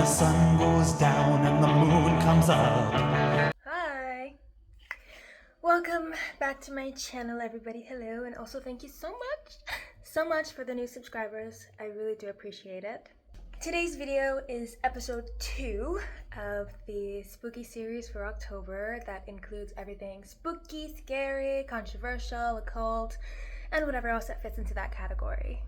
the sun goes down and the moon comes up. Hi! Welcome back to my channel, everybody. Hello, and also thank you so much for the new subscribers. I really do appreciate it. Today's video is episode 2 of the spooky series for October that includes everything spooky, scary, controversial, occult, and whatever else that fits into that category.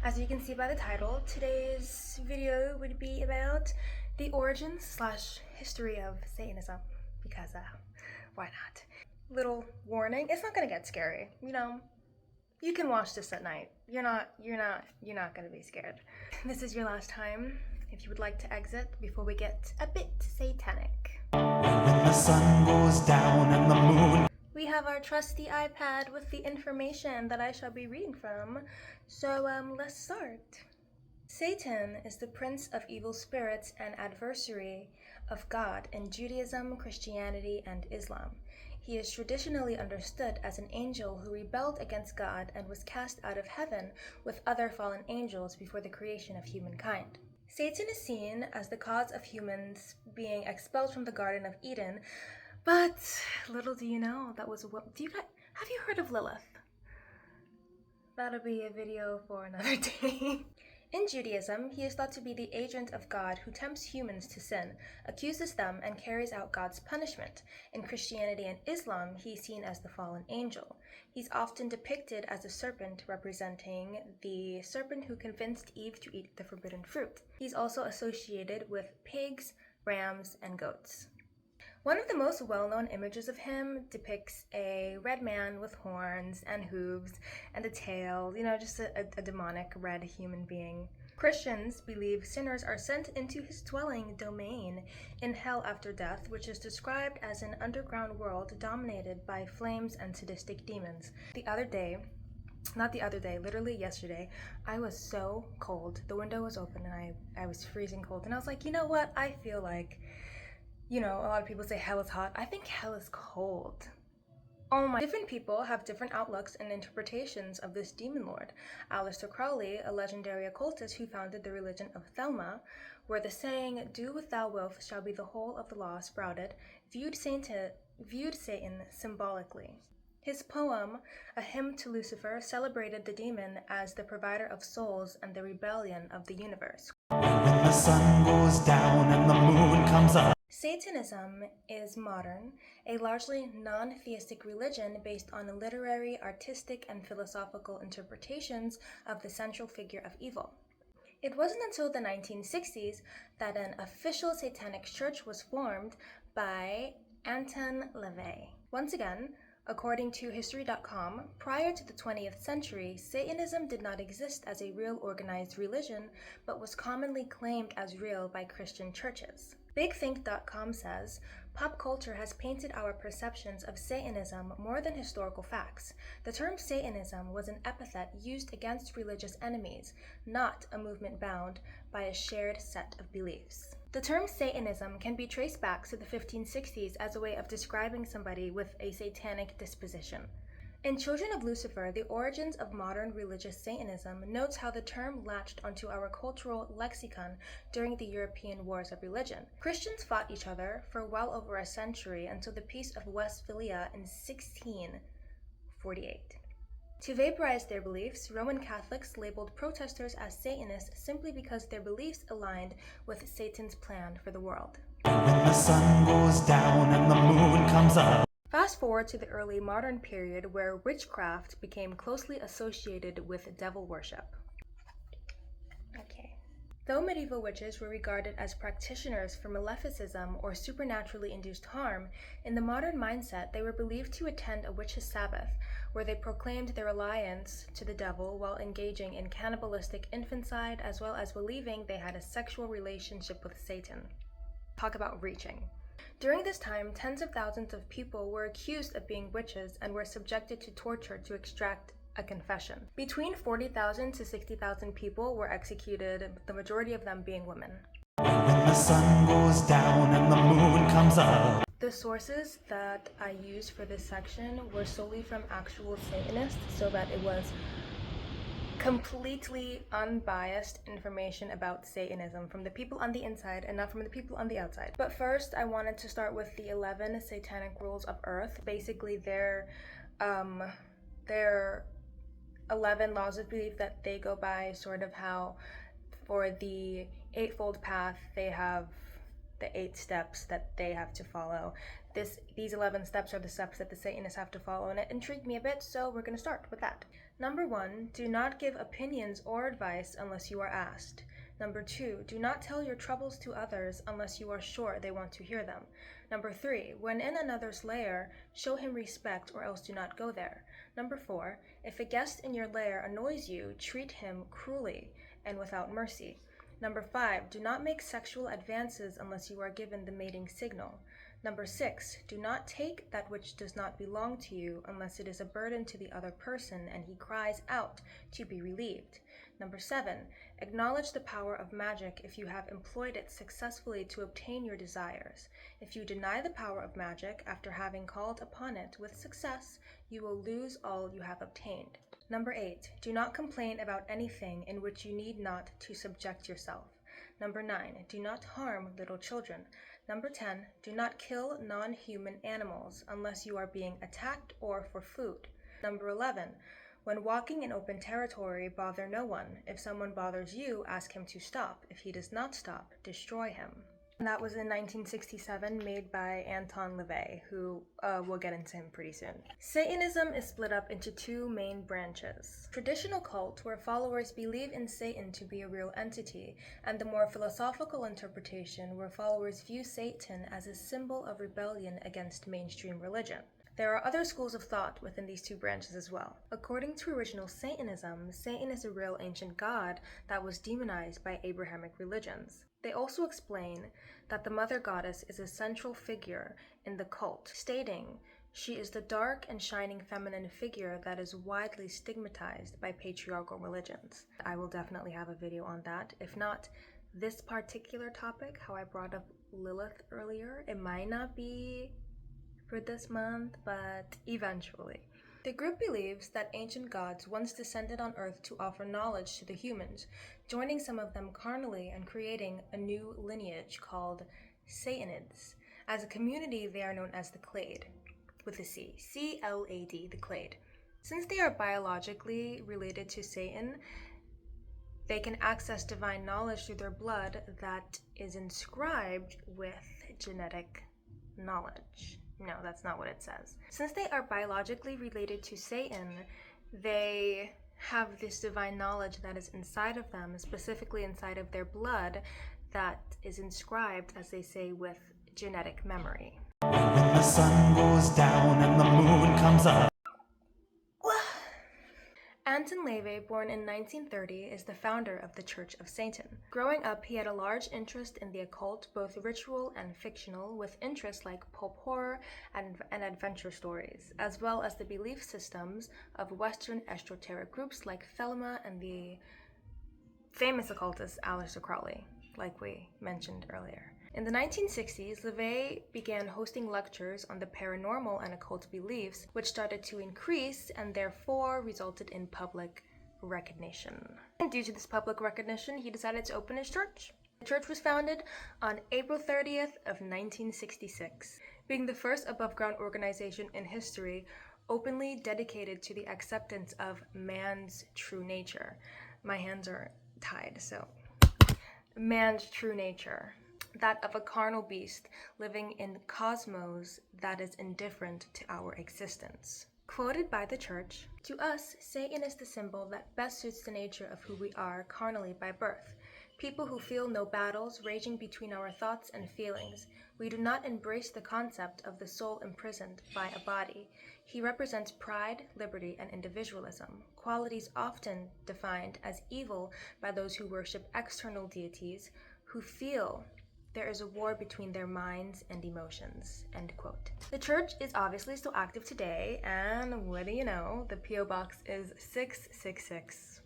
As you can see by the title, today's video would be about the origins / history of Satanism, because why not? Little warning, it's not gonna get scary. You know, you can watch this at night. You're not gonna be scared. This is your last time. If you would like to exit before we get a bit satanic. When the sun goes down and the moon. We have our trusty iPad with the information that I shall be reading from. So let's start. Satan is the prince of evil spirits and adversary of God in Judaism, Christianity, and Islam. He is traditionally understood as an angel who rebelled against God and was cast out of heaven with other fallen angels before the creation of humankind. Satan is seen as the cause of humans being expelled from the Garden of Eden, but little do you know, that was what. Have you heard of Lilith? That'll be a video for another day. In Judaism, he is thought to be the agent of God who tempts humans to sin, accuses them, and carries out God's punishment. In Christianity and Islam, he is seen as the fallen angel. He's often depicted as a serpent, representing the serpent who convinced Eve to eat the forbidden fruit. He's also associated with pigs, rams, and goats. One of the most well-known images of him depicts a red man with horns and hooves and a tail, just a demonic red human being. Christians believe sinners are sent into his dwelling domain in hell after death, which is described as an underground world dominated by flames and sadistic demons. Literally yesterday, I was so cold. The window was open and I was freezing cold. And I was like, you know what? I feel like, a lot of people say hell is hot. I think hell is cold. Oh my. Different people have different outlooks and interpretations of this demon lord. Aleister Crowley, a legendary occultist who founded the religion of Thelema, where the saying, "Do what thou wilt shall be the whole of the law" sprouted, viewed Satan symbolically. His poem, A Hymn to Lucifer, celebrated the demon as the provider of souls and the rebellion of the universe. When the sun goes down and the moon comes up. Satanism is modern, a largely non-theistic religion based on literary, artistic, and philosophical interpretations of the central figure of evil. It wasn't until the 1960s that an official satanic church was formed by Anton LaVey. Once again, according to History.com, prior to the 20th century, Satanism did not exist as a real organized religion, but was commonly claimed as real by Christian churches. BigThink.com says, "Pop culture has painted our perceptions of Satanism more than historical facts. The term Satanism was an epithet used against religious enemies, not a movement bound by a shared set of beliefs." The term Satanism can be traced back to the 1560s as a way of describing somebody with a satanic disposition. In Children of Lucifer, The Origins of Modern Religious Satanism notes how the term latched onto our cultural lexicon during the European Wars of Religion. Christians fought each other for well over a century until the Peace of Westphalia in 1648. To vaporize their beliefs, Roman Catholics labeled protesters as Satanists simply because their beliefs aligned with Satan's plan for the world. When the sun goes down and the moon comes up. Fast forward to the early modern period where witchcraft became closely associated with devil worship. Though medieval witches were regarded as practitioners for maleficism or supernaturally induced harm, in the modern mindset they were believed to attend a witch's Sabbath, where they proclaimed their allegiance to the devil while engaging in cannibalistic infanticide, as well as believing they had a sexual relationship with Satan. Talk about reaching. During this time, tens of thousands of people were accused of being witches and were subjected to torture to extract a confession. Between 40,000 to 60,000 people were executed, the majority of them being women. When the sun goes down and the moon comes up. The sources that I used for this section were solely from actual Satanists, so that it was completely unbiased information about Satanism from the people on the inside and not from the people on the outside. But first, I wanted to start with the 11 satanic rules of Earth. Basically, they're 11 laws of belief that they go by, sort of how for the Eightfold Path they have the 8 steps that they have to follow. These 11 steps are the steps that the Satanists have to follow, and it intrigued me a bit, so we're going to start with that. Number 1, do not give opinions or advice unless you are asked. Number 2, do not tell your troubles to others unless you are sure they want to hear them. Number 3, when in another's lair, show him respect or else do not go there. Number 4, if a guest in your lair annoys you, treat him cruelly and without mercy. Number 5, do not make sexual advances unless you are given the mating signal. Number 6, do not take that which does not belong to you unless it is a burden to the other person and he cries out to be relieved. Number 7, acknowledge the power of magic if you have employed it successfully to obtain your desires. If you deny the power of magic after having called upon it with success, you will lose all you have obtained. Number 8, do not complain about anything in which you need not to subject yourself. Number 9, do not harm little children. Number 10, do not kill non-human animals unless you are being attacked or for food. Number 11, when walking in open territory, bother no one. If someone bothers you, ask him to stop. If he does not stop, destroy him. And that was in 1967, made by Anton LaVey, who we'll get into him pretty soon. Satanism is split up into 2 main branches. Traditional cult, where followers believe in Satan to be a real entity, and the more philosophical interpretation, where followers view Satan as a symbol of rebellion against mainstream religion. There are other schools of thought within these 2 branches as well. According to original Satanism, Satan is a real ancient god that was demonized by Abrahamic religions. They also explain that the mother goddess is a central figure in the cult, stating she is the dark and shining feminine figure that is widely stigmatized by patriarchal religions. I will definitely have a video on that. If not, this particular topic, how I brought up Lilith earlier, it might not be for this month, but eventually. The group believes that ancient gods once descended on Earth to offer knowledge to the humans, joining some of them carnally and creating a new lineage called Satanids. As a community, they are known as the Clade, with a C, C-L-A-D, the Clade. Since they are biologically related to Satan, they can access divine knowledge through their blood that is inscribed with genetic knowledge. No, that's not what it says. Since they are biologically related to Satan, they have this divine knowledge that is inside of them, specifically inside of their blood, that is inscribed, as they say, with genetic memory. When the sun goes down and the moon comes up. Anton LaVey, born in 1930, is the founder of the Church of Satan. Growing up, he had a large interest in the occult, both ritual and fictional, with interests like pulp horror and adventure stories, as well as the belief systems of Western esoteric groups like Thelema and the famous occultist Aleister Crowley, like we mentioned earlier. In the 1960s, LaVey began hosting lectures on the paranormal and occult beliefs, which started to increase and therefore resulted in public recognition. And due to this public recognition, he decided to open his church. The church was founded on April 30th of 1966, being the first above-ground organization in history openly dedicated to the acceptance of man's true nature. My hands are tied, so man's true nature. That of a carnal beast living in cosmos that is indifferent to our existence. Quoted by the church, "To us, Satan is the symbol that best suits the nature of who we are carnally by birth. People who feel no battles raging between our thoughts and feelings. We do not embrace the concept of the soul imprisoned by a body. He represents pride, liberty, and individualism, qualities often defined as evil by those who worship external deities, who feel there is a war between their minds and emotions." End quote. The church is obviously still active today, and what do you know, the P.O. Box is 666.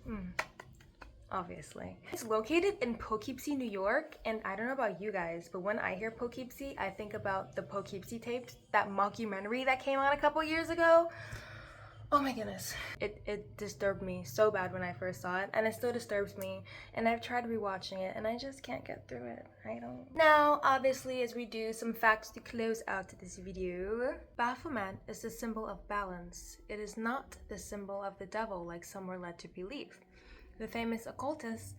Obviously. It's located in Poughkeepsie, New York, and I don't know about you guys, but when I hear Poughkeepsie, I think about the Poughkeepsie tapes, that mockumentary that came out a couple years ago. Oh my goodness. It disturbed me so bad when I first saw it, and it still disturbs me, and I've tried rewatching it, and I just can't get through it. I don't. Now, obviously, as we do some facts to close out this video, Baphomet is the symbol of balance. It is not the symbol of the devil like some were led to believe. The famous occultist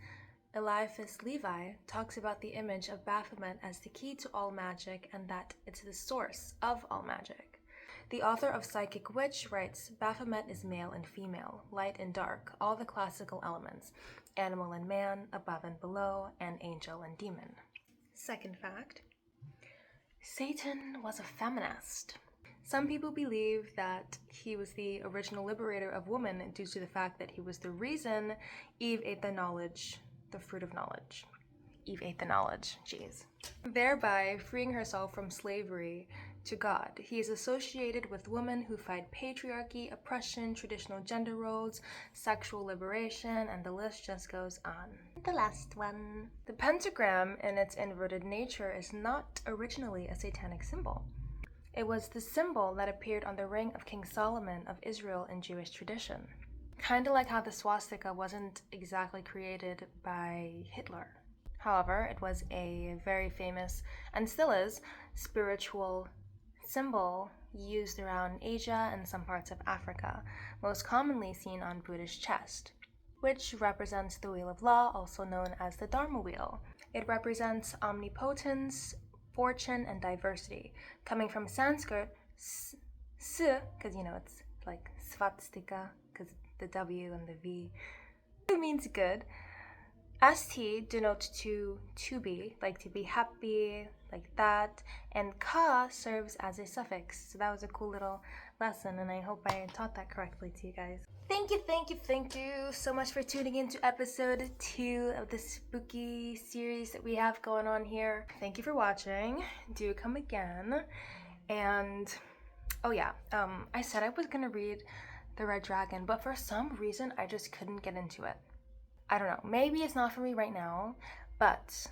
Eliphas Levi talks about the image of Baphomet as the key to all magic and that it's the source of all magic. The author of Psychic Witch writes, Baphomet is male and female, light and dark, all the classical elements, animal and man, above and below, and angel and demon. Second fact, Satan was a feminist. Some people believe that he was the original liberator of women due to the fact that he was the reason Eve ate the knowledge, the fruit of knowledge. Eve ate the knowledge, jeez. Thereby freeing herself from slavery to God. He is associated with women who fight patriarchy, oppression, traditional gender roles, sexual liberation, and the list just goes on. The last one. The pentagram in its inverted nature is not originally a satanic symbol. It was the symbol that appeared on the ring of King Solomon of Israel in Jewish tradition. Kinda like how the swastika wasn't exactly created by Hitler. However, it was a very famous, and still is, spiritual symbol used around Asia and some parts of Africa, most commonly seen on Buddha's chest, which represents the Wheel of Law, also known as the Dharma Wheel. It represents omnipotence, fortune, and diversity, coming from Sanskrit, because it's like swastika, because the W and the V, it means good. St denotes to be, like to be happy, like that, and ka serves as a suffix. So that was a cool little lesson, and I hope I taught that correctly to you guys. Thank you so much for tuning in to episode 2 of the spooky series that we have going on here. Thank you for watching. Do come again. And oh yeah, I said I was gonna read The Red Dragon, but for some reason I just couldn't get into it. I don't know, maybe it's not for me right now, but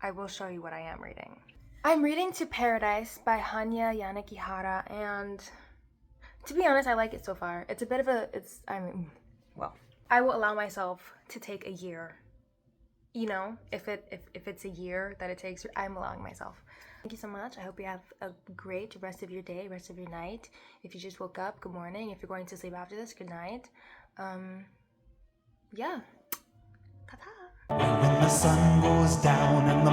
I will show you what I am reading. I'm reading To Paradise by Hanya Yanagihara, and to be honest, I like it so far. It's a bit of a, I will allow myself to take a year. If it's a year that it takes, I'm allowing myself. Thank you so much. I hope you have a great rest of your day, rest of your night. If you just woke up, good morning. If you're going to sleep after this, good night. Yeah. Ta-ta. When the sun goes down and the